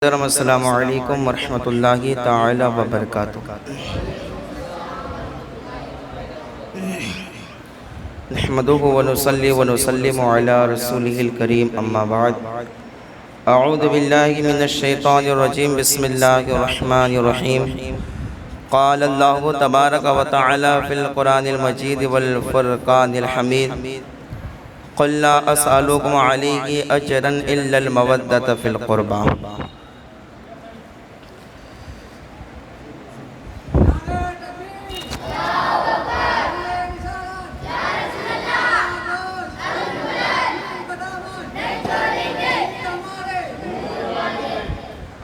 السلام علیکم ورحمۃ اللہ تعالی وبرکاتہ۔ نحمده ونصلي ونسلم على رسوله الكريم اما بعد اعوذ باللہ من الشیطان الرجیم بسم اللہ الرحمن الرحیم قال اللہ تبارک وتعالی فی القرآن المجید والفرقان الحمید قل لا اسألکم علیہ اجرا الا المودۃ فی القربى۔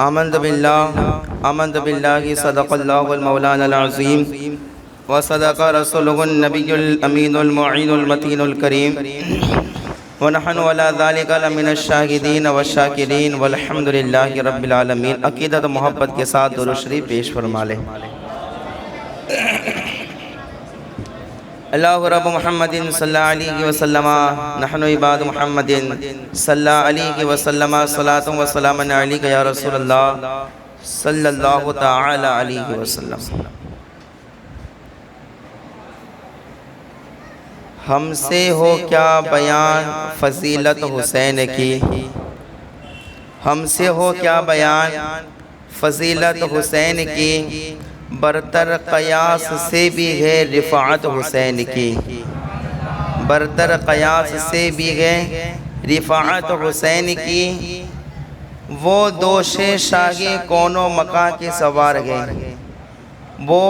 آمنت باللہ صدق اللہ المولانا العظیم وصدق رسولہ النبی الامین المعین المتین الکریم ونحن علی ذالک لمن الشاہدین والشاکرین والحمدللہ رب العالمین۔ عقیدت و محبت کے ساتھ درود شریف پیش فرما لیں۔ اللہ رب محمد صلی اللہ علیہ وسلم نحن عباد محمد صلی اللہ علیہ وسلم صلاۃ و سلام علیک یا رسول اللہ صلی اللہ تعالی علیہ وسلم۔ ہم سے ہو کیا بیان فضیلت حسین کی، ہم سے ہو کیا بیان فضیلت حسین کی، برتر قیاس سے بھی ہے رفعت حسین کی، برتر قیاس سے بھی ہے رفعت حسین کی۔ وہ دوش شاہ کون و مکاں کے سوار گئے، وہ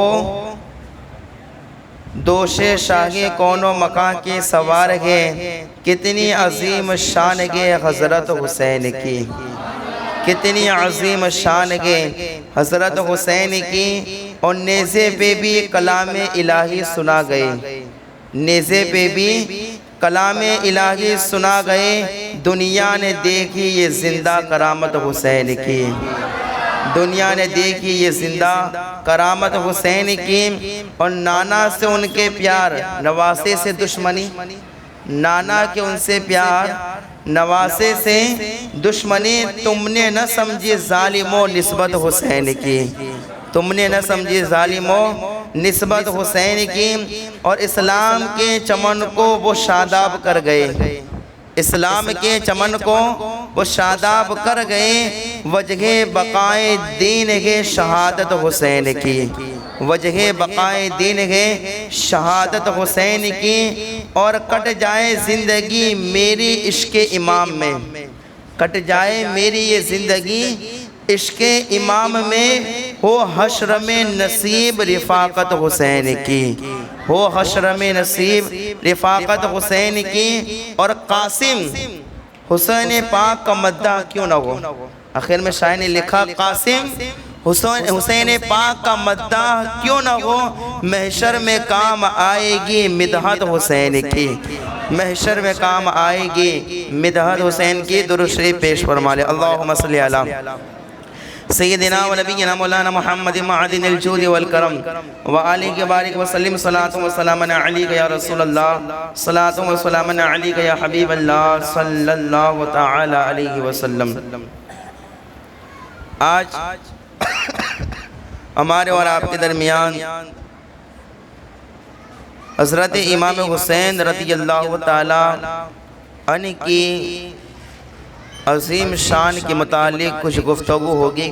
دوش شاہ کون و مکاں کے سوار گئے، کتنی عظیم شان گے حضرت حسین کی، کتنی عظیم شان گے حضرت حسین کی۔ اور نیزے پہ بھی کلام الہی سنا گئے، نیزے پہ بھی کلام الہی سنا گئے، دنیا نے دیکھی یہ زندہ کرامت حسین کی، دنیا نے دیکھی یہ زندہ کرامت حسین کی۔ اور نانا سے ان کے پیار نواسے سے دشمنی، نانا کے ان سے پیار نواسے سے دشمنی، تم نے نہ سمجھی ظالموں نسبت حسین کی، تم نے نہ سمجھی ظالموں نسبت حسین کی۔ اور اسلام کے چمن کو وہ شاداب کر گئے، اسلام کے چمن کو وہ شاداب کر گئے، وجہ بقائے دین ہے شہادت حسین کی، وجہ بقائے دین ہے شہادت حسین کی۔ اور کٹ جائے زندگی میری عشق امام میں، کٹ جائے میری یہ زندگی عشق امام میں، ہو حشر میں نصیب رفاقت حسین کی، ہو حشر میں نصیب رفاقت حسین کی۔ اور قاسم حسین پاک کا مداح کیوں نہ ہو، آخر میں شاعر نے لکھا قاسم حسین پاک کا مداح کیوں نہ ہو، محشر میں کام آئے گی مدحت حسین کی، محشر میں کام آئے گی مدحت حسین کی۔ درود شریف پیش فرما لے۔ اللہم صلی علی سیدنا و نبینا مولانا محمد معدن الجود والکرم وآلہ بارک وسلم، صلاۃ و سلام علیک یا رسول اللہ، صلاۃ و سلام علیک یا حبیب اللہ صلی اللہ تعالی علیہ وسلم۔ آج ہمارے اور آپ کے درمیان حضرت امام حسین رضی اللہ تعالی عنہ کی عظیم شان کے متعلق کچھ گفتگو ہوگی،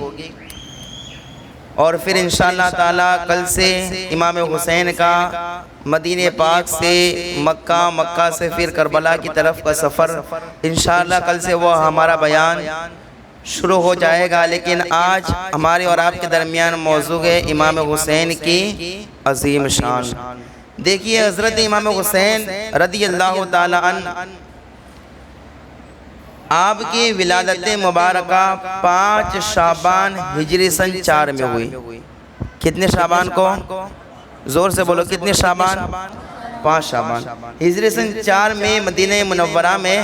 اور پھر انشاءاللہ تعالی کل سے امام حسین کا مدینہ پاک سے مکہ سے پھر کربلا کی طرف کا سفر، انشاءاللہ کل سے وہ ہمارا بیان شروع ہو جائے گا۔ لیکن آج ہمارے اور آپ کے درمیان موضوع ہے امام حسین کی عظیم شان۔ دیکھیے حضرت امام حسین رضی اللہ تعالی عنہ، آپ کی ولادت مبارکہ 5 شعبان ہجری سن 4 میں ہوئی۔ کتنے شعبان کو؟ زور سے بولو، کتنے شعبان؟ 5 شعبان ہجری سن 4 میں مدینہ منورہ میں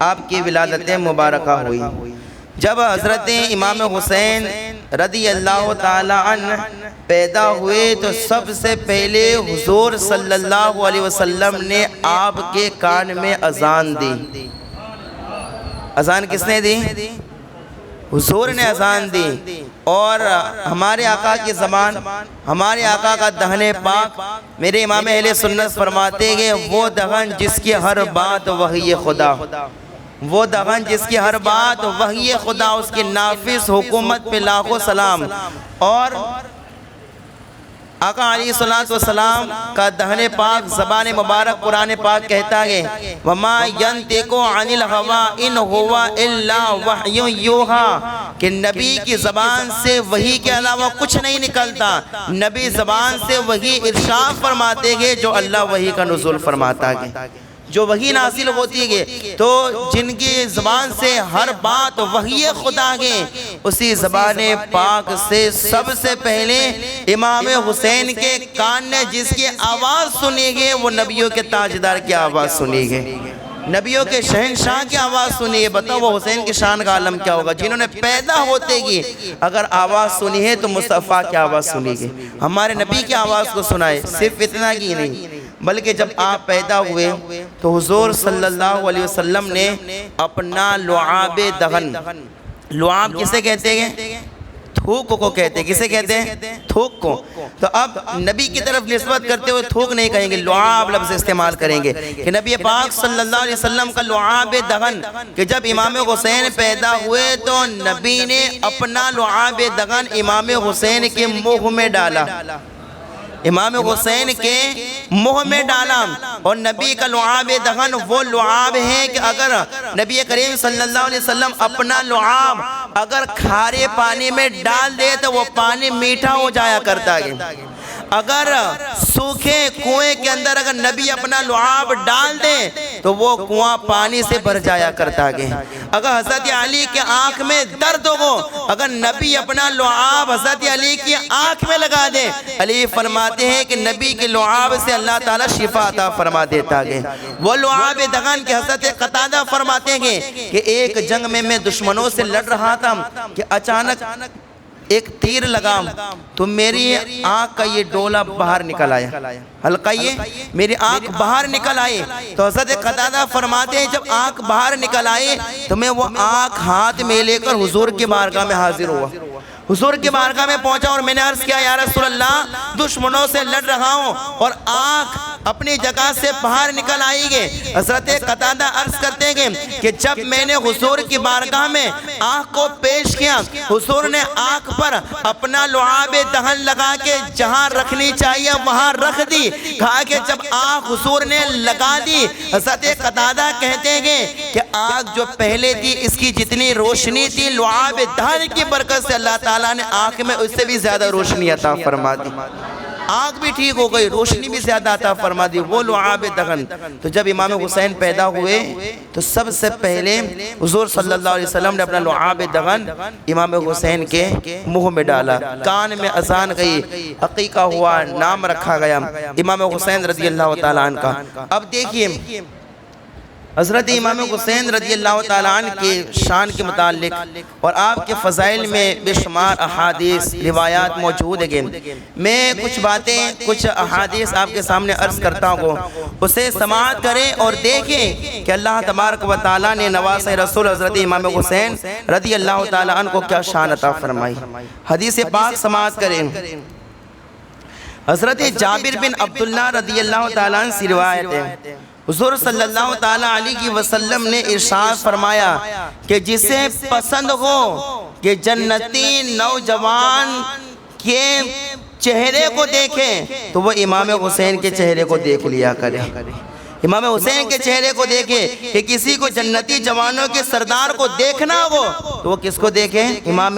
آپ کی ولادت مبارکہ ہوئی۔ جب حضرت امام حسین رضی اللہ تعالی عنہ پیدا ہوئے تو سب سے پہلے حضور صلی اللہ علیہ وسلم نے آپ کے کان میں اذان دی۔ اذان کس نے دی؟ حضور نے اذان دی اور ہمارے آقا کی زبان، ہمارے آقا کا دہن پاک، میرے امام اہل سنت فرماتے ہیں وہ دہن جس کی ہر بات وحی خدا، وہ دہن جس کی ہر بات وحی خدا، اس کی نافذ حکومت پہ لاکھوں سلام۔ اور آقا علیہ السلام کا دہن پاک، زبان مبارک قرآن پاک کہتا ہے وَمَا يَنْتِقُ عَنِ الْهَوَىٰ إِنْ هُوَ إِلَّا وَحْيٌ يُوحَىٰ، کہ نبی کی زبان سے وحی کے علاوہ کچھ نہیں نکلتا، نبی زبان سے وحی ارشاد فرماتے ہیں جو اللہ وحی کا نزول فرماتا ہے، جو وحی نازل ہوتی ہے، تو جن کی زبان سے ہر بات وحی خدا ہے، اسی زبان پاک سے سب سے پہلے امام حسین کے کان نے جس کی آواز سنی ہے وہ نبیوں کے تاجدار کی آواز سنی ہے، نبیوں کے شہنشاہ کی آواز سنی ہے۔ بتاؤ وہ حسین کی شان کا عالم کیا ہوگا، جنہوں نے پیدا ہوتے ہی اگر آواز سنی ہے تو مصطفیٰ کی آواز سنی ہے، ہمارے نبی کی آواز کو سنائے۔ صرف اتنا ہی نہیں بلکہ جب آپ پیدا ہوئے تو حضور صلی اللہ علیہ وسلم نے اپنا لعاب دہن، لعاب کسے کہتے ہیں؟ تھوک کو کہتے ہیں۔ کسے کہتے ہیں؟ تھوک کو۔ تو اب نبی کی طرف نسبت کرتے ہوئے تھوک نہیں کہیں گے، لعاب لفظ استعمال کریں گے کہ نبی پاک صلی اللہ علیہ وسلم کا لعاب دہن، کہ جب امام حسین پیدا ہوئے تو نبی نے اپنا لعاب دہن امام حسین کے منہ میں ڈالا، امام حسین کے منہ میں ڈالا۔ اور نبی کا لعاب دہن وہ لعاب ہے کہ اگر نبی کریم صلی اللہ علیہ وسلم اپنا لعاب اگر کھارے پانی میں ڈال دے تو وہ پانی میٹھا ہو جایا کرتا ہے، اگر سوکھے کنویں کے اندر اگر نبی اپنا لعاب ڈال دے تو وہ کنواں پانی سے بھر جایا کرتا ہے۔ اگر حضرت علی کے آنکھ میں درد ہو، اگر نبی اپنا لعاب حضرت علی کی آنکھ میں لگا دے، علی فرماتے ہیں کہ نبی کے لعاب سے اللہ تعالیٰ شفا عطا فرما دیتا ہے۔ وہ لعاب دہن کے حضرت قتادہ فرماتے ہیں کہ ایک جنگ میں دشمنوں سے لڑ رہا تھا کہ اچانک ایک تیر لگا تو میری آنکھ کا یہ ڈولا باہر نکل آیا، حلقہ یہ میری آنکھ باہر نکل آئی۔ تو حضرت قتادہ فرماتے ہیں جب آنکھ باہر نکل آئی تو میں وہ آنکھ ہاتھ میں لے کر حضور کی بارگاہ میں حاضر ہوا، حضور کی بارگاہ میں پہنچا اور میں نے عرض کیا یا رسول اللہ دشمنوں سے لڑ رہا ہوں اور آنکھ اپنی جگہ سے باہر نکل آئی گے۔ حضرت قتادہ عرض کرتے ہیں کہ جب میں نے حضور کی بارگاہ میں آنکھ کو پیش کیا، حضور نے آنکھ پر اپنا لعاب دہن لگا کے جہاں رکھنی چاہیے وہاں رکھ دی۔ کہا کہ جب آنکھ حضور نے لگا دی، حضرت قتادہ کہتے ہیں کہ آنکھ جو پہلے تھی اس کی جتنی روشنی تھی لعاب دہن کی برکت سے اللہ تعالیٰ نے آنکھ میں اس سے بھی زیادہ روشنی عطا فرما دی، آنکھ بھی ٹھیک ہو گئی، روشنی بھی زیادہ عطا فرما دی، وہ لعاب دہن۔ تو جب امام حسین پیدا ہوئے تو سب سے پہلے حضور صلی اللہ علیہ وسلم نے اپنا لعاب دہن امام حسین کے منہ میں ڈالا، کان میں اذان گئی، عقیقہ ہوا، نام رکھا گیا امام حسین رضی اللہ تعالیٰ عنہ کا۔ اب دیکھیے حضرت امام حسین رضی اللہ تعالیٰ عنہ کے شان کے متعلق اور آپ کے فضائل میں بے شمار احادیث روایات موجود ہیں۔ میں کچھ باتیں کچھ احادیث آپ کے سامنے عرض کرتا ہوں، اسے سماعت کریں اور دیکھیں کہ اللہ تبارک و تعالیٰ نے نواسہ رسول حضرت امام حسین رضی اللہ تعالیٰ عنہ کو کیا شان عطا فرمائی۔ حدیث پاک سماعت کریں۔ حضرت جابر بن عبداللہ رضی اللہ تعالیٰ عنہ سے روایت ہے، حضور صلی اللہ تعالیٰ علیہ وسلم نے ارشاد فرمایا کہ جسے پسند ہو کہ جنتی نوجوان کے چہرے کو دیکھیں تو وہ امام حسین کے چہرے کو دیکھ لیا کرے، امام حسین کے چہرے کو دیکھیں۔ کہ کسی کو جنتی جوانوں کے سردار کو دیکھنا ہو تو وہ کس کو دیکھیں؟ امام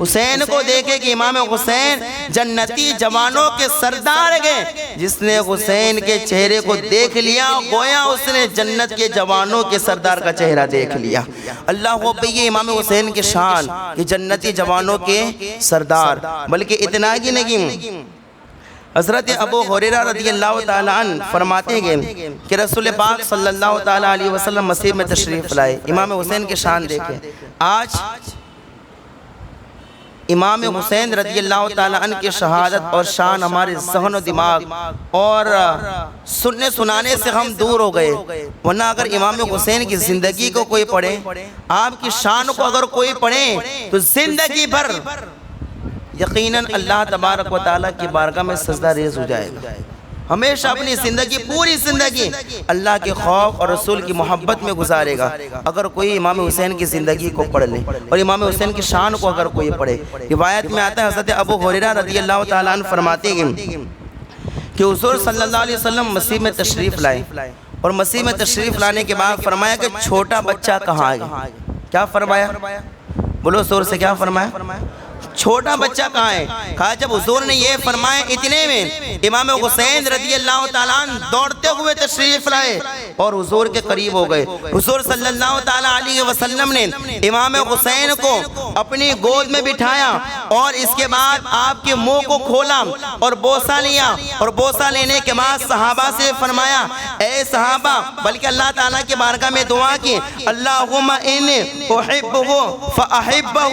حسین کو دیکھیں کہ امام حسین جنتی جوانوں کے سردار ہیں۔ جس نے حسین کے چہرے کو دیکھ لیا گویا اس نے جنت کے جوانوں کے سردار کا چہرہ دیکھ لیا۔ اللہ ہو پہ امام حسین کی شان کہ جنتی جوانوں کے سردار۔ بلکہ اتنا ہی نہیں، حضرت ابو ہریرہ رضی اللہ تعالیٰ عنہ فرماتے ہیں کہ رسول پاک صلی اللہ تعالیٰ علیہ وسلم مسیح میں تشریف لائے، امام حسین کی شان دیکھیں۔ آج امام حسین رضی اللہ تعالیٰ عنہ کی شہادت اور شان ہمارے ذہن و دماغ اور سننے سنانے سے ہم دور ہو گئے، ورنہ اگر امام حسین کی زندگی کو کوئی پڑھے، آپ کی شان کو اگر کوئی پڑھے تو زندگی بھر یقیناً اللہ تبارک و تعالیٰ کی بارگاہ میں سجدہ ریز ہو جائے گا، ہمیشہ اپنی زندگی پوری زندگی اللہ کے خوف اور رسول کی محبت میں گزارے گا اگر کوئی امام حسین کی زندگی کو پڑھ لے اور امام حسین کی شان کو اگر کوئی پڑھے۔ روایت میں آتا ہے حضرت ابو ہریرہ رضی اللہ تعالیٰ عنہ فرماتے ہیں کہ حضور صلی اللہ علیہ وسلم مسیح میں تشریف لائے اور مسیح میں تشریف لانے کے بعد فرمایا کہ چھوٹا بچہ کہاں ہے؟ کیا فرمایا؟ بولو زور سے، کیا فرمایا؟ چھوٹا بچہ کہاں ہے؟ کہا جب حضور نے یہ فرمایا اتنے میں امام حسین رضی اللہ تعالیٰ عنہ دوڑتے ہوئے تشریف لائے اور حضور کے قریب ہو گئے۔ حضور صلی اللہ تعالیٰ علیہ وسلم نے امام حسین کو اپنی گود میں بٹھایا اور اس کے بعد آپ کے منہ کو کھولا اور بوسہ لیا، اور بوسہ لینے کے بعد صحابہ سے فرمایا اے صحابہ، بلکہ اللہ تعالیٰ کی بارگاہ میں دعا کی، اللہم انی احبہ فاحبہ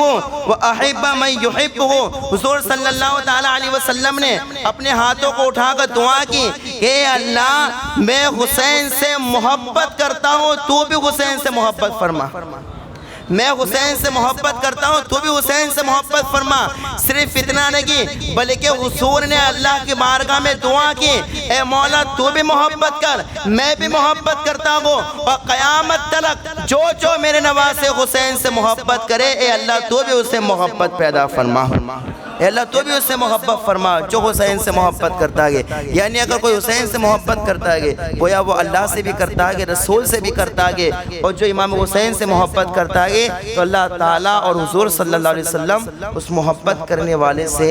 واحب من یحبہ۔ حضور صلی اللہ تعالیٰ علیہ وسلم نے اپنے ہاتھوں کو اٹھا کر دعا کی کہ اللہ میں حسین سے محبت کرتا ہوں، تو بھی حسین سے محبت فرما، میں حسین سے محبت کرتا ہوں، تو بھی حسین سے محبت فرما۔ صرف اتنا نہیں بلکہ حضور نے اللہ کی بارگاہ میں دعا کی اے مولا تو بھی محبت کر، میں بھی محبت کرتا ہوں، اور قیامت تلک جو میرے نواسے حسین سے محبت کرے اے اللہ تو بھی اسے محبت پیدا فرما، اے اللہ تو بھی اس سے محبت فرما جو حسین سے محبت کرتا ہے۔ یعنی اگر کوئی حسین سے محبت کرتا ہے گویا وہ اللہ سے بھی کرتا ہے، رسول سے بھی کرتا ہے، اور جو امام حسین سے محبت کرتا ہے تو اللہ تعالیٰ اور حضور صلی اللہ علیہ وسلم اس محبت کرنے والے سے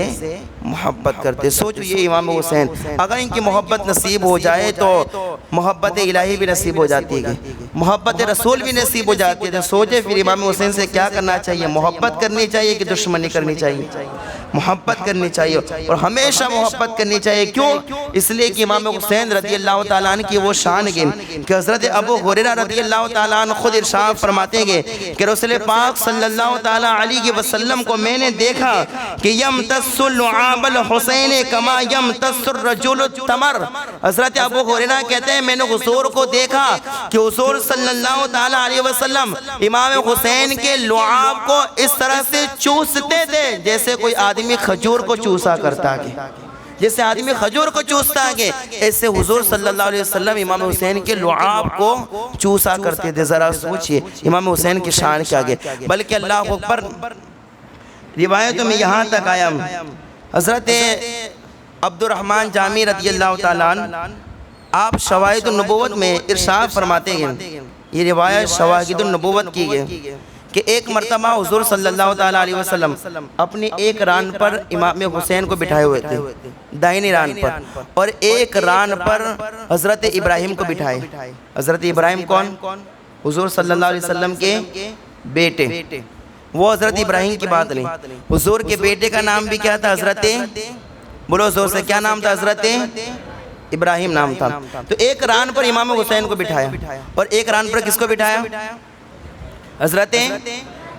محبت کرتے۔ سوچو یہ امام حسین اگر ان کی محبت نصیب ہو جائے تو محبت الہی بھی نصیب ہو جاتی ہے، محبت رسول بھی نصیب ہو جاتی ہے۔ سوچے پھر امام حسین سے کیا کرنا چاہیے؟ محبت کرنی چاہیے کہ دشمنی کرنی چاہیے؟ محبت کرنی چاہیے، اور ہمیشہ محبت کرنی چاہیے۔ کیوں؟ اس لیے کہ امام حسین رضی اللہ تعالیٰ عنہ کی وہ شان ہے کہ حضرت ابو ہریرہ رضی اللہ تعالیٰ عنہ خود ارشاد فرماتے ہیں کہ رسول پاک صلی اللہ تعالیٰ علیہ وسلم کو میں نے دیکھا کہ یمتص لعاب الحسین کما یمتص الرجل التمر۔ حضرت ابو ہریرہ کہتے ہیں میں نے حضور کو دیکھا کہ حضور صلی اللہ تعالیٰ علیہ وسلم امام حسین کے لعاب کو اس طرح سے چوستے تھے جیسے کوئی آدمی کھجور کو چوسا کرتا ہے، جیسے آدمی کھجور کو چوستا ہے، ایسے حضور صلی اللہ علیہ وسلم امام حسین کے لعاب کو چوسا کرتے تھے۔ ذرا سوچئے امام حسین کی شان کیا گئے۔ بلکہ اللہ اکبر، روایتوں میں یہاں تک آیا حضرت عبد الرحمن جامی رضی اللہ تعالیٰ عنہ آپ شواہد النبوت میں ارشاد فرماتے ہیں، یہ روایت شواہد النبوت کی گئی کہ ایک مرتبہ حضور صلی اللہ تعالیٰ علیہ وسلم اپنی ایک ران پر امام حسین کو بٹھائے ہوئے تھے، دائنی ران پر، اور ایک ران پر حضرت ابراہیم کو بٹھائے۔ حضرت ابراہیم کون؟ حضور صلی اللہ علیہ وسلم کے بیٹے۔ وہ حضرت ابراہیم کی بات نہیں، حضور کے بیٹے کا نام بھی کیا تھا؟ حضرت، بولو زور سے، کیا نام تھا؟ حضرت ابراہیم نام تھا۔ تو ایک ران پر امام حسین کو بٹھایا اور ایک ران پر کس کو بٹھایا؟ حضرت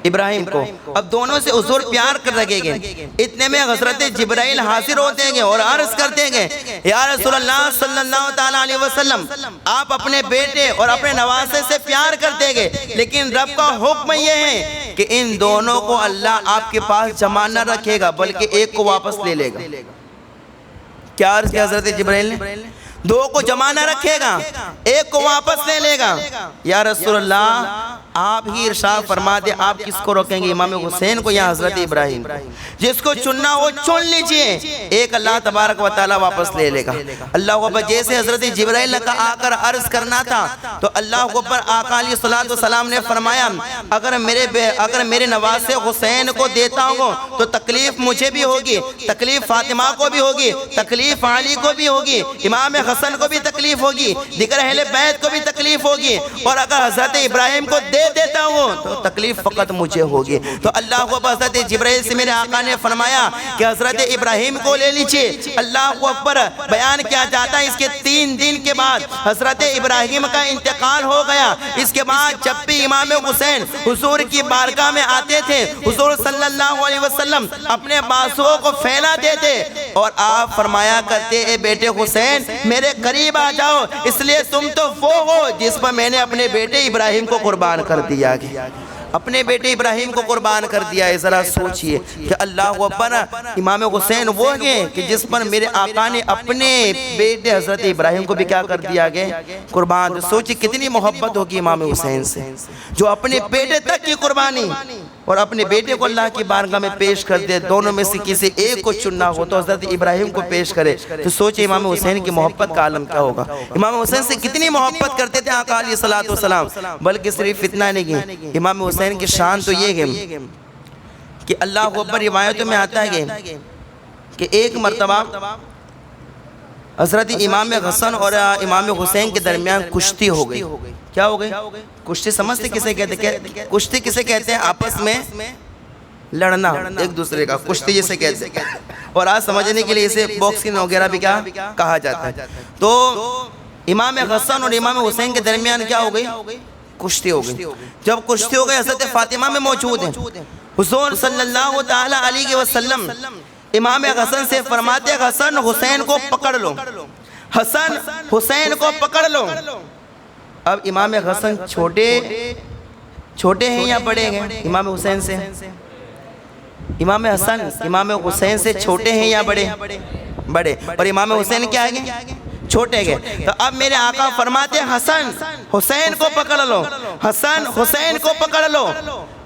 ابراہیم کو۔ اب دونوں سے حضور پیار کر رکھے گئے، اتنے میں حضرت جبرائیل حاضر ہوتے ہیں اور عرض کرتے ہیں یا رسول اللہ صلی اللہ تعالیٰ علیہ وسلم آپ اپنے بیٹے اور اپنے نواسے سے پیار کرتے ہیں لیکن رب کا حکم یہ ہے کہ ان دونوں کو اللہ آپ کے پاس جمع نہ رکھے گا بلکہ ایک کو واپس لے لے گا۔ کیا عرض کیا حضرت جبرائیل نے؟ دو کو جمع نہ رکھے گا، ایک کو واپس لے لے گا۔ یا رسول اللہ آپ ہی ارشاد فرما دے آپ کس کو روکیں گے؟ امام حسین کو یا حضرت ابراہیم کو؟ جس کو چننا وہ چن لیجئے، ایک اللہ تبارک و تعالیٰ واپس لے لے گا۔ اللہ اکبر، جیسے حضرت جبرائیل کا آ کر عرض کرنا تھا تو اللہ اکبر آقا علیہ السلام نے فرمایا اگر میرے نواسے حسین کو دیتا ہوں تو تکلیف مجھے بھی ہوگی، تکلیف فاطمہ کو بھی ہوگی، تکلیف علی کو بھی ہوگی، امام حسن کو بھی تکلیف ہوگی، دیگر اہل بیت کو بھی تکلیف ہوگی، اور اگر حضرت ابراہیم کو دے دے دیتا ہوں تو تکلیف فقط مجھے ہوگی۔ تو اللہ کو حضرت جبرائیل سے میرے آقا نے فرمایا کہ حضرت ابراہیم کو لے لیجئے۔ اللہ اکبر، بیان کیا جاتا ہے اس کے 3 دن کے بعد حضرت ابراہیم کا انتقال ہو گیا۔ اس کے بعد جب بھی امام حسین حضور کی بارگاہ میں آتے تھے، حضور صلی اللہ علیہ وسلم اپنے بازوؤں کو پھیلا دیتے اور آپ فرمایا کرتے اے بیٹے حسین میرے قریب آ جاؤ، اس لیے تم تو وہ ہو جس پر میں نے اپنے بیٹے ابراہیم کو قربان کر دیا گیا۔ اپنے بیٹے ابراہیم کو قربان کر دیا ہے۔ ذرا سوچئے کہ اللہ اکبر، امام حسین وہ ہیں کہ جس پر میرے آقا نے اپنے بیٹے حضرت ابراہیم کو بھی کیا کر دیا گیا؟ قربان۔ سوچئے کتنی محبت ہوگی امام حسین سے، جو اپنے بیٹے تک کی قربانی اور اپنے بیٹے کو اللہ کی بارگاہ میں پیش کر دے۔ دونوں میں سے کسی ایک کو چننا ہو تو حضرت ابراہیم کو پیش کرے، تو سوچئے امام حسین کی محبت کا عالم کیا ہوگا۔ امام حسین سے کتنی محبت کرتے تھے آقا علیہ السلام۔ بلکہ صرف اتنا نہیں، امام حسین کی شان تو یہ ہے کہ اللہ اکبر، روایتوں میں آتا ہے کہ ایک مرتبہ حضرت امام حسن اور امام حسین کے درمیان کشتی ہو گئی۔ کیا ہو گئی؟ کشتی سمجھتے کسے کہتے ہیں؟ کشتی کسے کہتے ہیں؟ آپس میں لڑنا ایک دوسرے کا، کشتی جسے کہتے ہیں۔ اور آج سمجھنے کے لیے اسے باکسنگ وغیرہ بھی کیا کہا جاتا ہے۔ تو امام حسن اور امام حسین کے درمیان کیا ہو گئی؟ کشتی ہو گئی۔ جب کشتی ہو گئی، حضرت فاطمہ میں موجود ہیں۔ حضور صلی اللہ تعالی علیہ وسلم امام حسن سے فرماتے حسن حسین کو پکڑ لو، حسن حسین کو پکڑ لو۔ اب امام حسن چھوٹے ہیں یا بڑے ہیں امام حسین سے؟ امام حسن امام حسین سے چھوٹے ہیں یا بڑے؟ بڑے۔ اور امام حسین کیا ہے؟ چھوٹے گئے۔ تو اب میرے آقا فرماتے حسن حسین کو پکڑ لو، حسن حسین کو پکڑ لو۔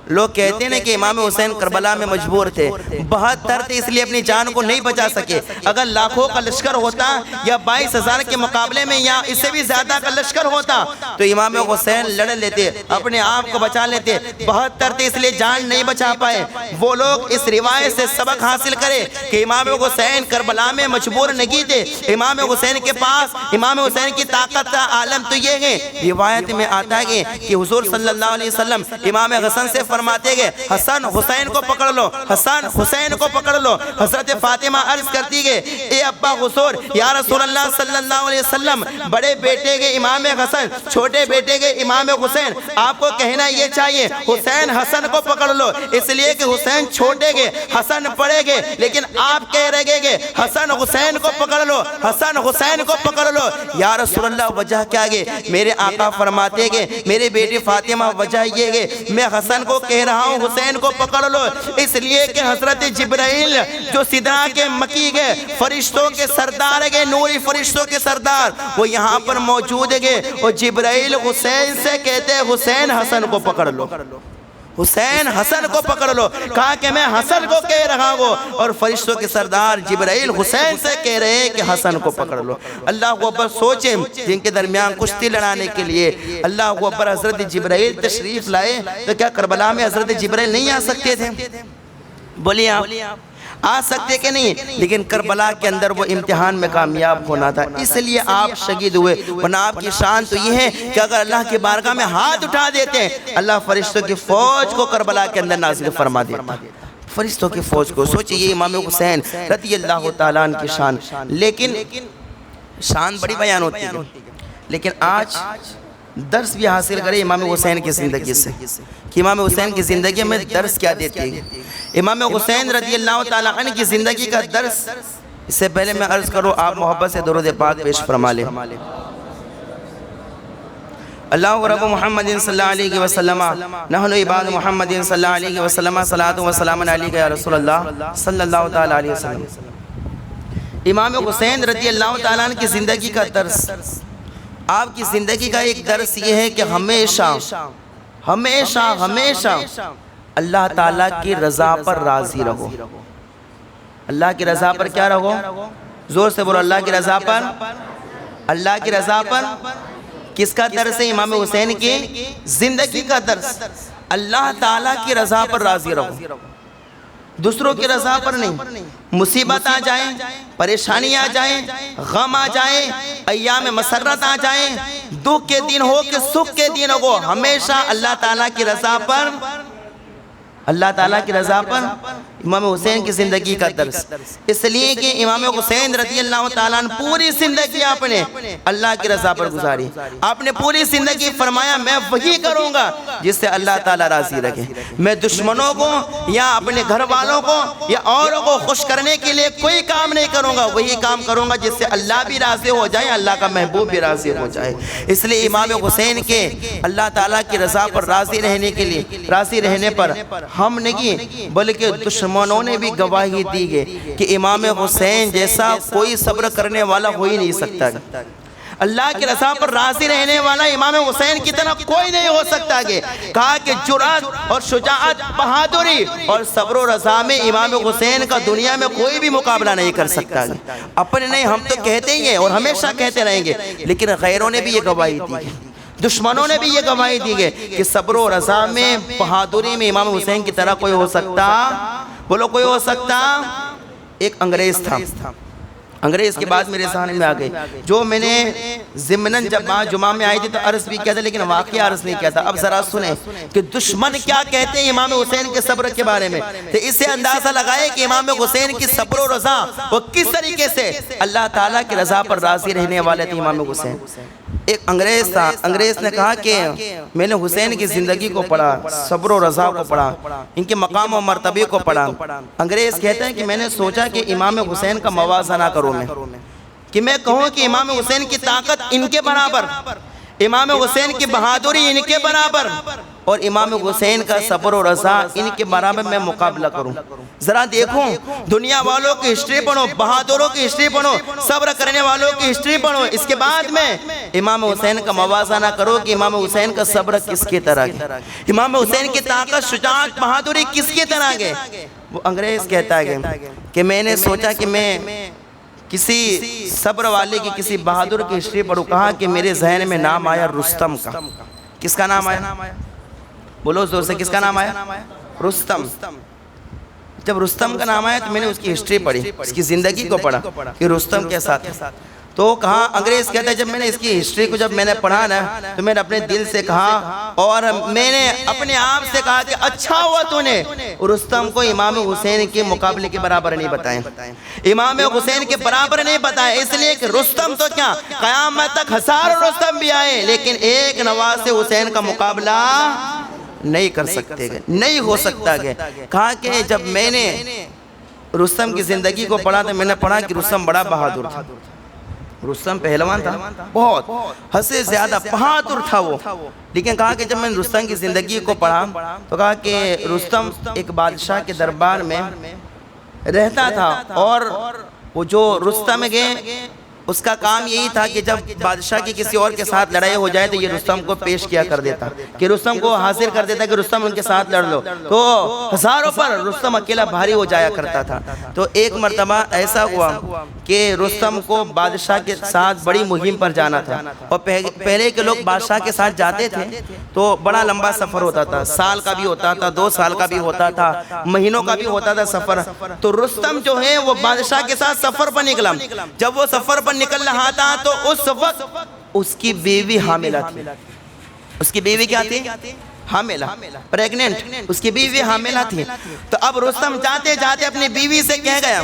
لوگ کہتے ہیں کہ امام حسین کربلا میں مجبور تھے، 72 تھے، اس لیے اپنی جان کو نہیں بچا سکے۔ اگر لاکھوں کا لشکر ہوتا یا 22,000 کے مقابلے میں یا اس سے بھی زیادہ کا لشکر ہوتا تو امام حسین لڑ لیتے، اپنے آپ کو بچا لیتے۔ 72 تھے اس لیے جان نہیں بچا پائے۔ وہ لوگ اس روایت سے سبق حاصل کرے کہ امام حسین کربلا میں مجبور نہیں تھے۔ امام حسین کے پاس امام حسین کی طاقت کا عالم تو یہ ہے، روایت میں آتا ہے کہ حضور صلی اللہ علیہ وسلم امام حسن سے فرماتے گئے حسن حسین کو پکڑ لو، حسن حسین کو پکڑ لو۔ حضرت فاطمہ عرض کرتی گئے اے ابا حضور یا رسول اللہ صلی اللہ علیہ وسلم، بڑے بیٹے کے امام حسن، چھوٹے بیٹے کے امام حسین، آپ کو کہنا یہ چاہیے حسین حسن کو پکڑ لو، اس لیے کہ حسین چھوٹے گئے، حسن پڑے گئے، لیکن آپ کہہ رہے گئے حسن حسین کو پکڑ لو، حسن حسین کو پکڑ لو۔ یا رسول اللہ وجہ کیا گئے؟ میرے آقا فرماتے گئے میرے بیٹی فاطمہ وجہ یہ گئے میں حسن کو کہہ رہا ہوں حسین کو پکڑ لو، اس لیے کہ حضرت جبرائیل جو سدرا کے مکی گئے، فرشتوں کے سردار گئے، نوری فرشتوں کے سردار، وہ یہاں پر موجود گئے، اور جبرائیل حسین سے کہتے حسین حسن کو پکڑ لو، حسین حسن کو پکڑ لو۔ کہا کہ میں حسن کو کہہ رہا ہوں، اور فرشتوں کے سردار جبرائیل حسین سے کہہ رہے ہیں کہ حسن کو پکڑ لو۔ اللہ کو اکبر، سوچیں جن کے درمیان کشتی لڑانے کے لیے اللہ کو اکبر حضرت جبرائیل تشریف لائے، تو کیا کربلا میں حضرت جبرائیل نہیں آ سکتے تھے؟ بولیے آپ آ سکتے کہ نہیں؟ لیکن کربلا کے اندر وہ امتحان میں کامیاب ہونا تھا، اس لیے آپ شہید ہوئے۔ ورنہ آپ کی شان تو یہ ہے کہ اگر اللہ کی بارگاہ میں ہاتھ اٹھا دیتے ہیں، اللہ فرشتوں کی فوج کو کربلا کے اندر نازل فرما دیتا، فرشتوں کی فوج کو۔ سوچئے یہ امام حسین رضی اللہ تعالیٰ عنہ کی شان، لیکن شان بڑی بیان ہوتی ہے، لیکن آج درس بھی حاصل کرے امام حسین کی زندگی سے کہ امام حسین کی زندگی میں درس کیا دیتی ہے۔ امام حسین رضی اللہ تعالیٰ عنہ کی زندگی کا درس، اس سے پہلے میں عرض کروں آپ محبت سے درود پاک پیش فرما لیں۔ اللہ رب محمد صلی اللہ علیہ وسلم نحن عباد محمد صلی اللہ علیہ وسلم صلاۃ و سلام علیک یا رسول اللہ صلی اللہ تعالیٰ علیہ وسلم۔ امام حسین رضی اللہ تعالیٰ عنہ کی زندگی کا درس، آپ کی زندگی کا ایک درس یہ ہے کہ ہمیشہ ہمیشہ ہمیشہ اللہ تعالیٰ کی رضا پر راضی رہو۔ اللہ کی رضا پر کیا رہو؟ زور سے بولو، اللہ کی رضا پر، اللہ کی رضا پر۔ کس کا درس ہے؟ امام حسین کی زندگی کا درس۔ اللہ تعالیٰ کی رضا پر راضی رہو۔ دوسروں کی رضا پر نہیں۔ مصیبت آ جائے، پریشانی آ جائے، غم آ جائے، ایام مسرت آ جائیں، دکھ کے دن ہو کہ سکھ کے دن ہو، ہمیشہ اللہ تعالیٰ کی رضا پر، اللہ تعالیٰ کی رضا پر۔ امام حسین کی زندگی کا درس اس لیے کہ امام حسین رضی اللہ تعالیٰ عنہ پوری زندگی آپ نے اللہ کی رضا پر گزاری۔ آپ نے پوری زندگی فرمایا میں وہی کروں گا جس سے اللہ تعالیٰ راضی رکھے، میں دشمنوں کو یا اپنے گھر والوں کو یا اوروں کو خوش کرنے کے لیے کوئی کام نہیں کروں گا، وہی کام کروں گا جس سے اللہ بھی راضی ہو جائے، اللہ کا محبوب بھی راضی ہو جائے۔ اس لیے امام حسین کے اللہ تعالیٰ کی رضا پر راضی رہنے کے لیے، راضی رہنے پر ہم نہیں بلکہ دشمنوں نے بھی گواہی دی ہے کہ امام حسین جیسا کوئی صبر کرنے والا ہو ہی نہیں سکتا۔ اللہ کی رضا پر راضی رہنے والا امام حسین کی طرح کوئی نہیں ہو سکتا۔ کہا کہ جرأت اور شجاعت، بہادری اور صبر و رضا میں امام حسین کا دنیا میں کوئی بھی مقابلہ نہیں کر سکتا۔ اپنے نہیں، ہم تو کہتے ہی ہیں اور ہمیشہ کہتے رہیں گے، لیکن غیروں نے بھی یہ گواہی دی ہے، دشمنوں نے بھی یہ گواہی دی ہے کہ صبر و رضا میں، بہادری میں امام حسین کی طرح کوئی ہو سکتا؟ بولو کوئی ہو سکتا؟ ایک انگریز تھا، انگریز کے بعد میرے ذہن میں آ گئی، جو میں نے ضمناً جب جمعہ میں آئی تھی تو عرض بھی کیا تھا لیکن واقعہ عرض نہیں کیا تھا۔ اب ذرا سنیں کہ دشمن کیا کہتے ہیں امام حسین کے صبر کے بارے میں، تو اس سے اندازہ لگائے کہ امام حسین کی صبر و رضا وہ کس طریقے سے اللہ تعالیٰ کی رضا پر راضی رہنے والے تھے امام حسین۔ ایک انگریز تھا، انگریز نے کہا کہ میں نے حسین کی زندگی کو پڑھا، صبر و رضا کو پڑھا، ان کے مقام و مرتبے کو پڑھا۔ انگریز کہتے ہیں کہ میں نے سوچا کہ امام حسین کا موازنہ کروں میں، کہ میں کہوں کہ امام حسین کی طاقت ان کے برابر، امام حسین کی بہادری ان کے برابر، اور امام حسین کا صبر و رضا ان کے برابر میں مقابلہ کروں۔ ذرا دیکھوں، دنیا والوں کی ہسٹری پڑھو، بہادروں کی ہسٹری پڑھو، صبر کرنے والوں کی ہسٹری پڑھو، اس کے بعد میں امام حسین کا موازنہ کرو کہ امام حسین کا صبر کس کی طرح ہے، امام حسین کی طاقت، شجاعت، بہادری کس کی طرح ہے۔ وہ انگریز کہتا ہے کہ میں نے سوچا کہ میں کسی صبر والے کی، کسی بہادر کی ہسٹری پڑھوں۔ کہا کہ میرے ذہن میں نام آیا رستم کا۔ کس کا نام آیا؟ بولو زور سے، کس کا نام آیا؟ رستم۔ جب رستم کا نام آیا تو میں نے اس کی ہسٹری پڑھی، اس کی زندگی کو پڑھا کہ رستم کے ساتھ ہے۔ تو کہا، انگریز کہتا ہے جب میں نے اس کی ہسٹری کو جب میں نے پڑھا نا تو میں نے اپنے دل سے کہا اور میں نے اپنے آپ سے کہا کہ اچھا ہوا تو نے رستم کو امام حسین کے مقابلے کے برابر نہیں بتائیں، امام حسین کے برابر نہیں بتائیں، اس لیے کہ رستم تو کیا قیامت تک ہزاروں رستم بھی آئے لیکن ایک نواز حسین کا مقابلہ نہیں کر سکتے گئے، نہیں ہو سکتا گئے۔ کہا کہ جب میں نے رستم کی زندگی کو پڑھا تو میں نے پڑھا کہ رستم بڑا بہادر تھا، رستم پہلوان تھا، بہت حد سے زیادہ بہادر تھا وہ۔ لیکن کہا کہ جب میں نے رستم کی زندگی کو پڑھا تو کہا کہ رستم ایک بادشاہ کے دربار میں رہتا تھا اور وہ جو رستم گئے اس کا کام یہی تھا کہ جب بادشاہ کی کسی اور کے ساتھ لڑائی ہو جائے تو یہ رستم کو پیش کیا کر دیتا، کہ رستم کو حاضر کر دیتا کہ رستم ان کے ساتھ لڑ لو، تو ہزاروں پر رستم اکیلا بھاری ہو جایا کرتا تھا۔ تو ایک مرتبہ ایسا ہوا کہ رستم کو بادشاہ کے ساتھ بڑی مہم پر جانا تھا، اور پہلے کے لوگ بادشاہ کے ساتھ جاتے تھے تو بڑا لمبا سفر ہوتا تھا، سال کا بھی ہوتا تھا، 2 سال کا بھی ہوتا تھا، مہینوں کا بھی ہوتا تھا سفر۔ تو رستم جو ہے وہ بادشاہ کے ساتھ سفر پر نکلا۔ جب وہ سفر پر نکل رہا تھا تو اس وقت اس کی بیوی حاملہ تھی۔ اس کی بیوی کیا تھی؟ حاملہ، پریگننٹ، اس کی بیوی حاملہ تھی۔ تو اب رستم جاتے جاتے اپنی بیوی سے کہہ گیا،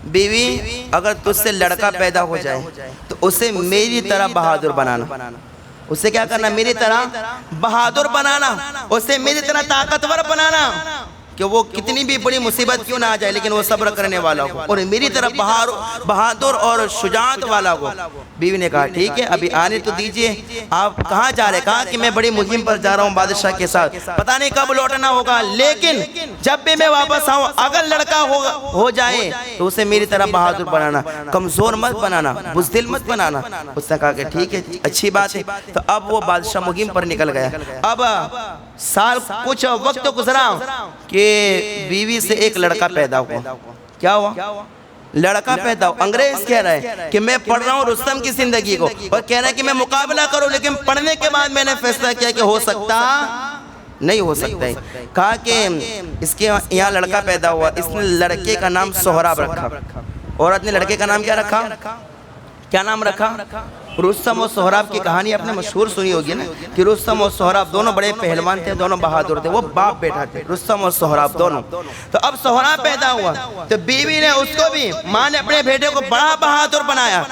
بیوی اگر تجھ سے لڑکا پیدا ہو جائے تو اسے میری طرح بہادر بنانا، اسے کیا کرنا؟ میری طرح بہادر بنانا، اسے میری طرح طاقتور بنانا، کہ وہ کتنی بھی بڑی مصیبت کیوں نہ آ جائے لیکن وہ صبر کرنے والا ہو اور میری طرف بہادر اور شجاعت والا ہو۔ بیوی نے کہا ٹھیک ہے ابھی آنے تو دیجئے، آپ کہاں جا رہے؟ کہا کہ میں بڑی مہم پر جا رہا ہوں بادشاہ کے ساتھ، پتہ نہیں کب لوٹنا ہوگا، لیکن جب بھی میں واپس آؤں اگر لڑکا ہو جائے تو اسے میری طرح بہادر بنانا، کمزور مت بنانا، بزدل مت بنانا۔ اس نے کہا کہ ٹھیک ہے اچھی بات ہے۔ تو اب وہ بادشاہ مہم پر نکل گیا۔ اب سال کچھ وقت گزرا کہ بیوی سے ایک لڑکا پیدا ہوا۔ کیا ہوا؟ لڑکا پیدا ہوا۔ انگریز کہہ رہا ہے کہ میں پڑھ رہا ہوں رستم کی زندگی کو اور کہہ رہا ہے کہ میں مقابلہ کروں، لیکن پڑھنے کے بعد میں نے فیصلہ کیا کہ ہو سکتا نہیں ہو سکتا ہے. کہا کہ اس کے یہاں لڑکا پیدا ہوا, اس نے لڑکے کا نام سہراب رکھا. عورت نے لڑکے کا نام کیا رکھا؟ کیا نام رکھا؟ رستم اور سہراب کی کہانی آپ نے مشہور سنی ہوگی نا, کہ رستم اور سہراب دونوں بڑے پہلوان تھے, دونوں بہادر تھے, وہ باپ بیٹا تھے, رستم اور سہراب دونوں. تو اب سہراب پیدا ہوا تو بیوی نے اس کو بھی, ماں نے اپنے بیٹے کو بڑا بہادر بنایا.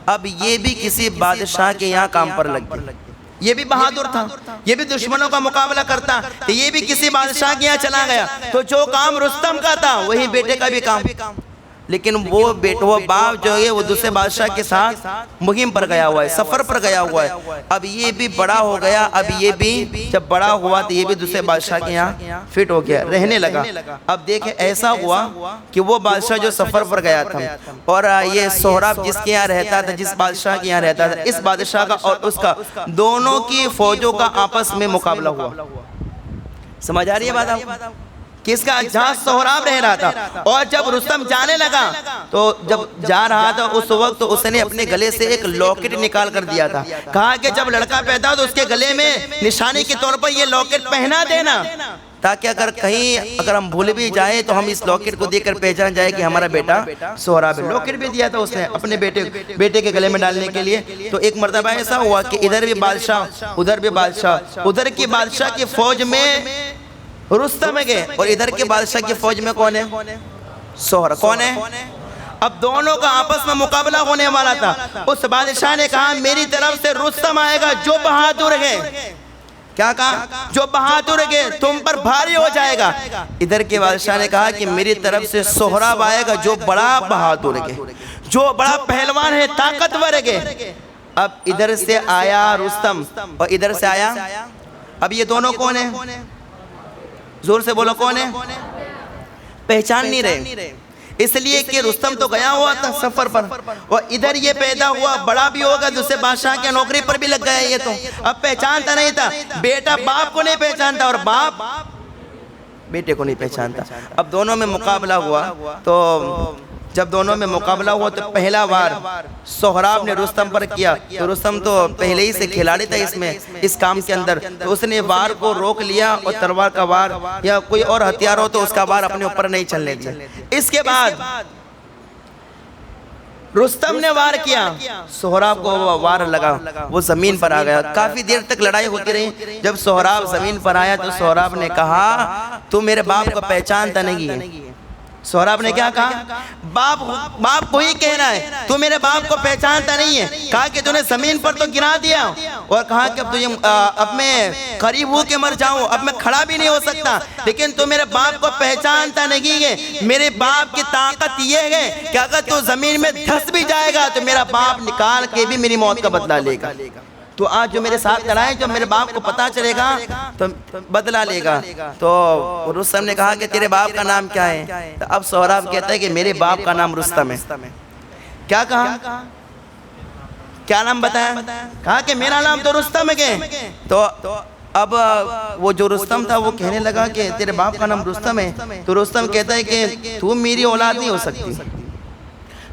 اب یہ بھی کسی بادشاہ کے یہاں کام پر لگ گیا. یہ بھی بہادر تھا, یہ بھی دشمنوں کا مقابلہ کرتا, تو یہ بھی کسی بادشاہ کے یہاں چلا گیا. تو جو کام رستم کا تھا وہی بیٹے کا بھی کام. لیکن وہ باپ جو ہے وہ دوسرے بادشاہ کے ساتھ مہم پر گیا ہوا ہے, سفر پر گیا ہوا ہے. اب یہ بھی بڑا ہو گیا, اب یہ بھی جب بڑا ہوا تو یہ بھی دوسرے بادشاہ کے یہاں فٹ ہو گیا, رہنے لگا. اب دیکھیں ایسا ہوا کہ وہ بادشاہ جو سفر پر گیا تھا اور یہ سہراب جس کے یہاں رہتا تھا, جس بادشاہ کے یہاں رہتا تھا, اس بادشاہ کا اور اس کا دونوں کی فوجوں کا آپس میں مقابلہ ہوا. سمجھ آ رہی ہے بات آپ؟ کس کا؟ جہاں سہراب رہ رہا تھا. اور جب رستم جانے لگا تو جب جا رہا تھا اس وقت اس نے اپنے گلے سے ایک لاکٹ نکال کر دیا تھا. کہا کہ جب لڑکا پیدا تو اس کے گلے میں نشانی کے طور پر یہ لاکٹ پہنا دینا, تاکہ اگر ہم بھول بھی جائیں تو ہم اس لاکٹ کو دیکھ کر پہچان جائے کہ ہمارا بیٹا سہراب ہے. لاکٹ بھی دیا تھا اس نے اپنے بیٹے کے گلے میں ڈالنے کے لیے. تو ایک مرتبہ ایسا ہوا کہ ادھر بھی بادشاہ, ادھر بھی بادشاہ, ادھر کی بادشاہ کی فوج میں رستم گئے اور ادھر کے بادشاہ کی فوج میں کون ہے؟ سہراب. کون ہے؟ اب دونوں کا آپس میں مقابلہ ہونے والا تھا. اس بادشاہ نے کہا میری طرف سے رستم آئے گا جو بہادر ہے. کیا کہا؟ جو بہادر ہے تم پر بھاری ہو جائے گا. ادھر کے بادشاہ نے کہا کہ میری طرف سے سہراب آئے گا جو بڑا بہادر ہے, جو بڑا پہلوان ہے, طاقتور ہے. اب ادھر سے آیا رستم اور ادھر سے آیا. اب یہ دونوں کون ہیں؟ زور سے بولو کون ہے؟ پہچان نہیں رہے, اس لیے کہ رستم تو گیا ہوا تھا سفر پر, اور ادھر یہ پیدا ہوا, بڑا بھی ہوگا, دوسرے بادشاہ کے نوکری پر بھی لگ گیا. یہ تو اب پہچانتا نہیں تھا. بیٹا باپ کو نہیں پہچانتا اور باپ بیٹے کو نہیں پہچانتا. اب دونوں میں مقابلہ ہوا. تو جب دونوں میں مقابلہ ہوا تو پہلا وار سہراب نے رستم پر کیا. تو رستم تو پہلے ہی سے کھلاڑی تھا اس کام کے اندر, تو اس نے وار کو روک لیا اور تلوار کا وار یا کوئی اور ہتھیار ہو تو اس کا وار اپنے اوپر نہیں چلنے دیا. اس کے بعد رستم نے وار کیا, سہراب کو وار لگا, وہ زمین پر آ گیا. کافی دیر تک لڑائی ہوتی رہی. جب سہراب زمین پر آیا تو سہراب نے کہا تو میرے باپ کو پہچانتا نہیں ہے. سہراب نے کیا کہا؟ باپ کو ہی کہنا ہے, تو میرے باپ کو پہچانتا نہیں ہے. کہا کہ تو نے زمین پر تو گرا دیا, اور کہا کہ اب میں قریب ہو کے مر جاؤں, اب میں کھڑا بھی نہیں ہو سکتا, لیکن تو میرے باپ کو پہچانتا نہیں ہے. میرے باپ کی طاقت یہ ہے کہ اگر تو زمین میں دھس بھی جائے گا تو میرا باپ نکال کے بھی میری موت کا بدلہ لے گا. تو آج جو میرے ساتھ لڑائے, جو میرے باپ کو پتا چلے گا تو بدلہ لے گا. تو رستم نے کہا کہ تیرے باپ کا نام کیا ہے؟ تو اب سہراب کہتا ہے کہ میرے باپ کا نام رستم ہے. کیا کہا؟ کیا نام بتایا؟ کہا کہ میرا نام تو رستم ہے. تو اب وہ جو رستم تھا وہ کہنے لگا کہ تیرے باپ کا نام رستم ہے. تو رستم کہتا ہے کہ تو میری اولاد نہیں ہو سکتی,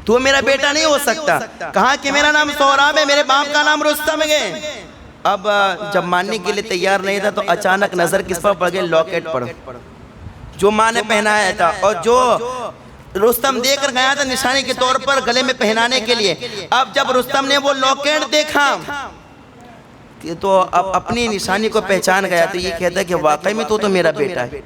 تو میرا بیٹا نہیں ہو سکتا. کہا کہ میرا نام سہراب ہے, میرے باپ کا نام رستم ہے. اب جب ماننے کے لیے تیار نہیں تھا تو اچانک نظر کس پر پڑ گئی؟ لاکٹ پر, جو ماں نے پہنایا تھا اور جو رستم دے کر گیا تھا نشانی کے طور پر گلے میں پہنانے کے لیے. اب جب رستم نے وہ لاکٹ دیکھا تو اب اپنی نشانی کو پہچان گیا, تو یہ کہتا ہے کہ واقعی میں تو میرا بیٹا ہے,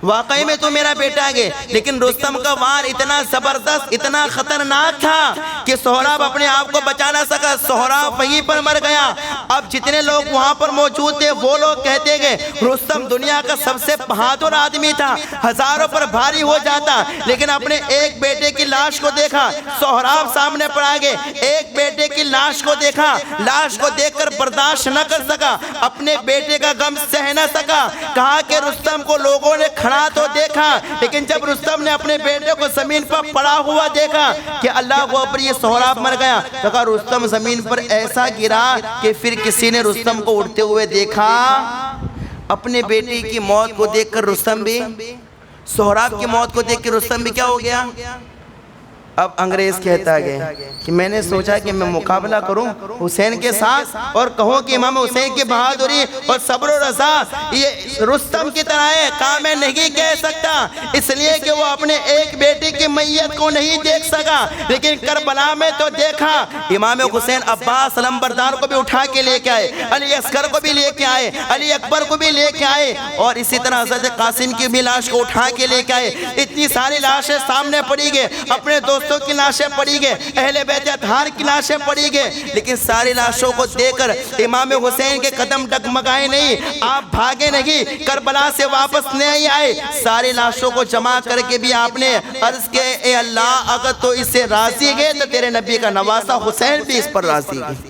واقعی میں تو میرا بیٹا ہے. لیکن رستم کا وار اتنا زبردست, اتنا خطرناک تھا کہ سہراب اپنے آپ کو بچا نہ سکا. سہراب وہیں پر مر گیا. اب جتنے لوگ وہاں پر موجود تھے وہ لوگ کہتے گئے رستم دنیا کا سب سے بہادر آدمی تھا, ہزاروں پر بھاری ہو جاتا, لیکن اپنے ایک بیٹے کی لاش کو دیکھا. سہراب سامنے پر آ گئے, ایک بیٹے کی لاش کو دیکھا, لاش کو دیکھ کر برداشت نہ کر سکا, اپنے بیٹے کا غم سہ نہ سکا. کہا کہ رستم کو لوگوں نے کھڑا تو دیکھا, لیکن جب رستم نے اپنے بیٹے کو زمین پر پڑا ہوا دیکھا کہ اللہ کو اوپر یہ سہراب مر گیا, تو کہا رستم زمین پر ایسا گرا کہ پھر کسی نے رستم کو اٹھتے ہوئے دیکھا. اپنے بیٹے کی موت کو دیکھ کر رستم بھی, سہراب کی موت کو دیکھ کر رستم بھی کیا ہو گیا؟ اب انگریز کہتا ہے کہ میں نے سوچا کہ میں مقابلہ کروں حسین کے ساتھ اور کہوں کہ امام حسین کی بہادری اور صبر و رضا یہ رستم کی طرح ہے، کہا میں نہیں کہہ سکتا، اس لیے کہ وہ اپنے ایک بیٹے کی میت کو نہیں دیکھ سکا، لیکن کربلا میں تو دیکھا۔ امام حسین عباس علمبردار کو بھی اٹھا کے لے کے آئے، علی اصغر کو بھی لے کے آئے، علی اکبر کو بھی لے کے آئے، اور اسی طرح حضرت قاسم کی بھی لاش کو اٹھا کے لے کے آئے۔ اتنی ساری لاشیں سامنے پڑی گئے، اپنے دوستوں کی لاشیں پڑی گئے، اہل بیت اطہار کی لاشیں پڑی گئے، لیکن ساری لاشوں کو دیکھ کر امام حسین کے قدم ڈگمگائے نہیں، آپ بھاگے نہیں، کربلا سے واپس نہیں آئے، ساری لاشوں کو جمع کر کے بھی آپ نے عرض کہ اے اللہ اگر تو اس سے راضی گئے تو تیرے نبی کا نواسہ حسین بھی اس پر راضی گئے،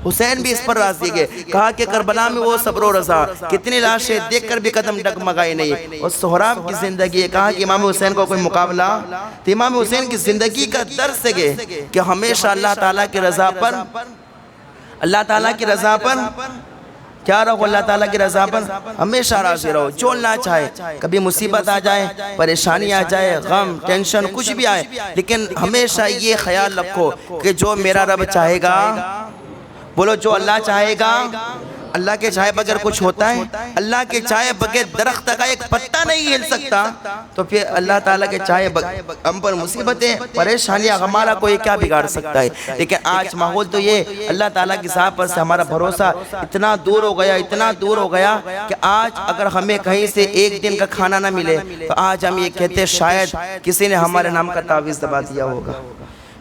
حسین بھی اس پر راضی گئے۔ کہا کہ کربلا میں وہ صبر و رضا، کتنی لاشیں دیکھ کر بھی قدم ڈگمگائے نہیں۔ اور سہراب کی زندگی کہا کہ امام حسین کو کوئی مقابلہ، تو امام حسین کی زندگی کا درس ہے کہ ہمیشہ اللہ تعالیٰ کی رضا پر، اللہ تعالیٰ کی رضا پر کیا رہو، اللہ تعالیٰ کی رضا پر ہمیشہ راضی رہو، جو اللہ چاہے، کبھی مصیبت آ جائے، پریشانی آ جائے، غم، ٹینشن کچھ بھی آئے، لیکن ہمیشہ یہ خیال رکھو کہ جو میرا رب چاہے گا، بولو جو اللہ چاہے گا، اللہ کے چاہے بغیر کچھ ہوتا ہے؟ اللہ کے چاہے بغیر درخت کا ایک پتا نہیں ہل سکتا، تو پھر اللہ تعالیٰ کے چاہے ہم پر مصیبتیں، پریشانیاں، ہمارا کوئی کیا بگاڑ سکتا ہے؟ لیکن آج ماحول تو یہ اللہ تعالیٰ کی ذات پر سے ہمارا بھروسہ اتنا دور ہو گیا، اتنا دور ہو گیا کہ آج اگر ہمیں کہیں سے ایک دن کا کھانا نہ ملے تو آج ہم یہ کہتے ہیں شاید کسی نے ہمارے نام کا تعویذ دبا دیا ہوگا،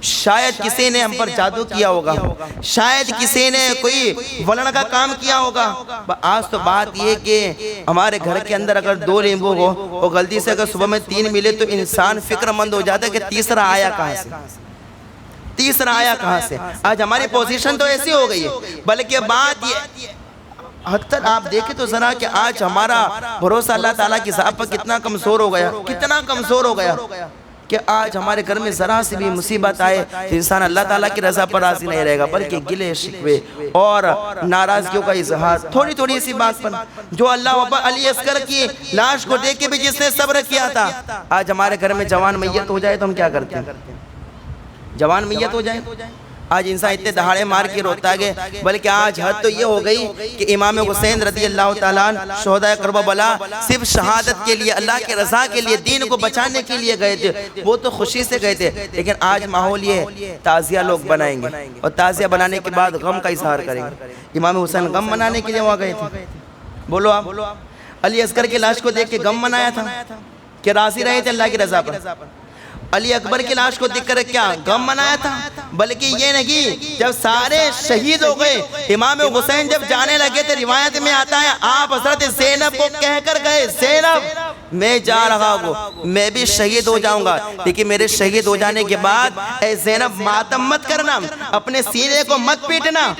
شاید کسی نے ہم پر جادو کیا ہوگا، شاید کسی نے کوئی ولن کا کام کیا ہوگا۔ آج تو بات یہ کہ ہمارے گھر کے اندر اگر 2 لیمبو ہو اور غلطی سے اگر صبح میں 3 ملے تو انسان فکر مند ہو جاتا ہے کہ تیسرا آیا کہاں سے، تیسرا آیا کہاں سے۔ آج ہماری پوزیشن تو ایسی ہو گئی ہے، بلکہ بات یہ حد تک آپ دیکھیں تو ذرا کہ آج ہمارا بھروسہ اللہ تعالیٰ کی ذات پر کتنا کمزور ہو گیا، کتنا کمزور ہو گیا کہ آج ہمارے گھر میں ذرا سی بھی مصیبت آئے تو انسان اللہ تعالیٰ کی رضا پر راضی نہیں رہے گا، بلکہ گلے شکوے اور ناراضگیوں کا اظہار تھوڑی تھوڑی سی بات پر۔ جو اللہ علی اصغر کی لاش کو دیکھ کے بھی جس نے صبر کیا تھا، آج ہمارے گھر میں جوان میت ہو جائے تو ہم کیا کرتے ہیں؟ جوان میت ہو جائے آج انسان اتنے دہاڑے مار کے روتا گئے، بلکہ آج حد تو یہ ہو گئی کہ امام حسین رضی اللہ تعالیٰ شہدائے کربلا صرف شہادت کے لیے، اللہ کے رضا کے لیے، دین کو بچانے کے لیے گئے تھے، وہ تو خوشی سے گئے تھے، لیکن آج ماحول یہ تعزیہ لوگ بنائیں گے اور تعزیہ بنانے کے بعد غم کا اظہار کریں گے۔ امام حسین غم منانے کے لیے وہاں گئے تھے، بولو آپ، علی اصغر کی لاش کو دیکھ کے غم منایا تھا کہ راضی رہے تھے اللہ کی رضا پر؟ علی اکبر کی لاش کو دیکھ کر کیا غم منایا تھا؟ بلکہ یہ نہیں، جب سارے شہید ہو گئے، امام حسین جب جانے لگے تھے، روایت میں آتا ہے آپ حضرت زینب کو کہہ کر گئے، زینب میں جا رہا ہوں، میں بھی شہید ہو جاؤں گا، لیکن میرے شہید ہو جانے کے بعد اے زینب ماتم مت کرنا، اپنے سینے کو مت پیٹنا،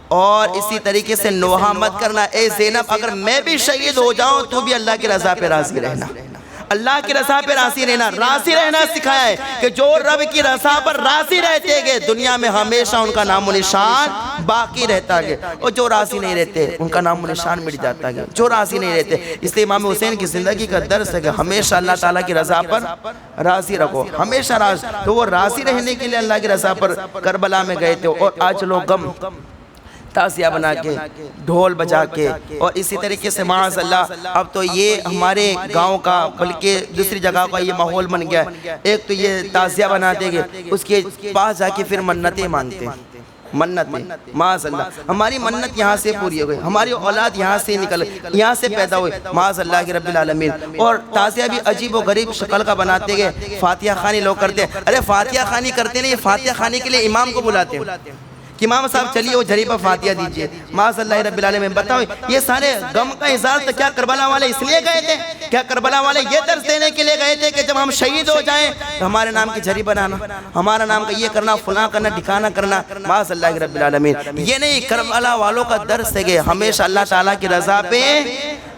اور اسی طریقے سے نوحہ مت کرنا، اے زینب اگر میں بھی شہید ہو جاؤں تو بھی اللہ کی رضا پہ راضی رہنا، اللہ کی رضا پہ راضی رہنا سکھایا ہے کہ جو رب کی رضا پر راضی رہتے گے دنیا میں ہمیشہ ان کا نام و نشان باقی رہتا گے، اور جو راضی نہیں رہتے ان کا نام و نشان مٹ جاتا گے، جو راضی نہیں رہتے۔ اس لیے امام حسین کی زندگی کا درس ہے کہ ہمیشہ اللہ تعالیٰ کی رضا پر راضی رکھو، ہمیشہ راضی، تو وہ راضی رہنے کے لیے اللہ کی رضا پر کربلا میں گئے تھے، اور آج لوگ غم تعزیہ بنا کے، ڈھول بجا کے، اور اسی طریقے سے معاذ اللہ اب تو یہ ہمارے گاؤں کا بلکہ دوسری جگہ کا یہ ماحول بن گیا ہے، ایک تو یہ تعزیہ بناتے گے، اس کے پاس جا کے پھر منتیں مانگتے ہیں، منتیں، معاذ اللہ ہماری منت یہاں سے پوری ہو گئی، ہماری اولاد یہاں سے نکل، یہاں سے پیدا ہوئی، معاذ اللہ کی رب العالمین۔ اور تعزیہ بھی عجیب و غریب شکل کا بناتے گئے، فاتحہ خوانی لوگ کرتے ہیں، ارے فاتحہ خوانی کرتے نہیں، فاتحہ خوانی کے لیے امام کو بلاتے ہیں کہ امام صاحب چلیے وہ جھری پر فاتحہ دیجئے، معاذ اللہ رب العالمین۔ بتاؤ یہ سارے غم کا اظہار تو کیا کربلا والے اس لیے گئے تھے؟ کیا کربلا والے یہ درس دینے کے لیے گئے تھے کہ جب ہم شہید ہو جائیں تو ہمارے نام کی جھری بنانا، ہمارا نام کا یہ کرنا، فلاں کرنا، ٹھکانہ کرنا؟ معاذ اللہ رب العالمین۔ یہ نہیں، کربلا والوں کا درس ہے کہ ہمیشہ اللہ تعالیٰ کی رضا پہ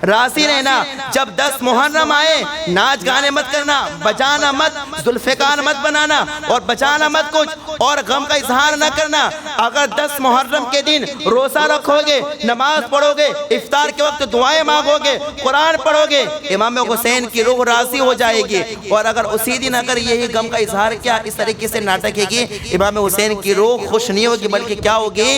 راضی رہنا. جب 10 محرم آئے ناچ گانے مت کرنا, بجانا مت, ذوالفقار مت بنانا اور بجانا مت کچھ, اور غم کا اظہار نہ کرنا. اگر 10 محرم کے دن روزہ رکھو گے, نماز پڑھو گے, افطار کے وقت دعائیں مانگو گے, قرآن پڑھو گے, امام حسین کی روح راضی ہو جائے گی. اور اگر اسی دن اگر یہی غم کا اظہار کیا, اس طریقے سے ناٹک ہے گی, امام حسین کی روح خوش نہیں ہوگی بلکہ کیا ہوگی,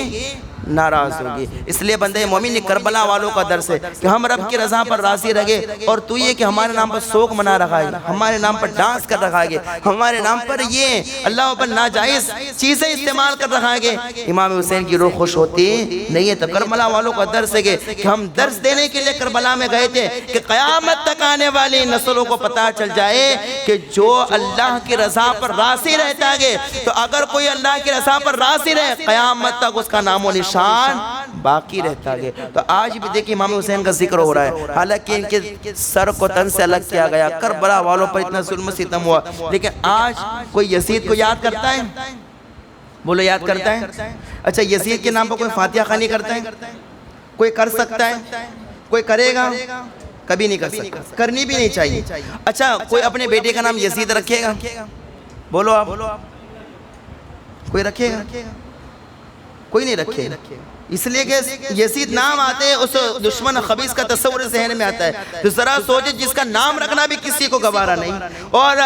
ناراض ہوگی. اس لیے بندے مومن کربلا والوں کا درس ہے کہ ہم رب کی رضا پر راضی رہے. اور تو یہ کہ ہمارے نام پر سوگ منا رکھا ہے, ہمارے نام پر ڈانس کر رکھا ہے, ہمارے نام پر یہ اللہ پر ناجائز چیزیں استعمال کر رکھا ہے, امام حسین کی روح خوش ہوتی نہیں ہے. تو کربلا والوں کا درس ہے کہ ہم درس دینے کے لیے کربلا میں گئے تھے کہ قیامت تک آنے والی نسلوں کو پتہ چل جائے کہ جو اللہ کی رضا پر راضی رہتا ہے, تو اگر کوئی اللہ کی رضا پر راضی رہے قیامت تک اس کا نام و نشان باقی رہتا ہے. تو آج بھی دیکھیں امام حسین کا ذکر ہو رہا ہے, حالانکہ ان کے سر کو تن سے الگ کیا گیا, کربلا والوں پر اتنا ظلم ستم ہوا, لیکن آج کوئی یزید کو یاد کرتا ہے؟ بولو یاد کرتا ہے؟ اچھا یزید کے نام پر کوئی فاتحہ خوانی کرتا ہے؟ کوئی کر سکتا ہے؟ کوئی کرے گا؟ کبھی نہیں کر سکتا, کرنی بھی نہیں چاہیے. اچھا کوئی اپنے بیٹے کا نام یزید رکھے گا؟ بولو آپ, کوئی رکھے گا؟ کوئی نہیں رکھے. اس لیے کہ یزید نام آتے ہیں اس دشمن خبیث کا تصور ذہن میں آتا ہے. تو ذرا سوچے جس کا نام رکھنا بھی کسی کو گوارا نہیں اور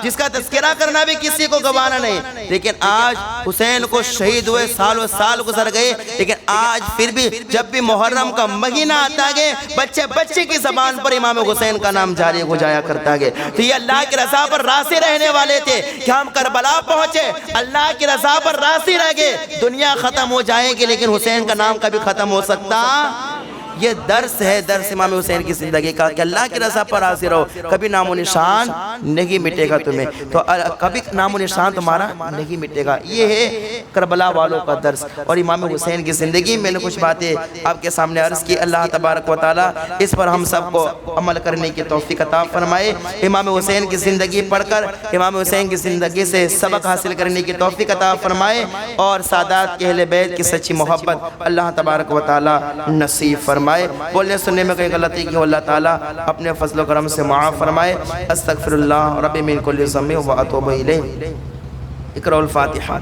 جس کا تذکرہ کرنا بھی کسی کو گوارا نہیں. لیکن آج حسین کو شہید ہوئے سال و سال گزر گئے, لیکن آج پھر بھی جب بھی محرم کا مہینہ آتا ہے بچے بچے کی زبان پر امام حسین کا نام جاری ہو جایا کرتا ہے. تو یہ اللہ کی رضا پر راضی رہنے والے تھے کہ ہم کربلا پہنچے, اللہ کی رضا پر راضی رہ گئے. دنیا ختم ہو جائے گی لیکن حسین کا نام کبھی ختم ہو سکتا. یہ درس ہے, درس امام حسین کی زندگی کا کہ اللہ کی رضا پر راضی رہو, کبھی نام و نشان نہیں مٹے گا تمہیں, تو کبھی نام و نشان تمہارا نہیں مٹے گا. یہ ہے کربلا والوں کا درس اور امام حسین کی زندگی. میں نے کچھ باتیں آپ کے سامنے عرض کی, اللہ تبارک و تعالیٰ اس پر ہم سب کو عمل کرنے کی توفیق عطا فرمائے. امام حسین کی زندگی پڑھ کر امام حسین کی زندگی سے سبق حاصل کرنے کی توفیق عطا فرمائے, اور سادات کے اہل بیت کی سچی محبت اللہ تبارک و تعالیٰ نصیب فرمائے. بولنے سننے میں کوئی غلطی کی اللہ تعالیٰ اپنے فضل و کرم سے معاف فرمائے. استغفر اللہ رب من کل ذنب و اتوب الیہ. اقرأوا الفاتحہ.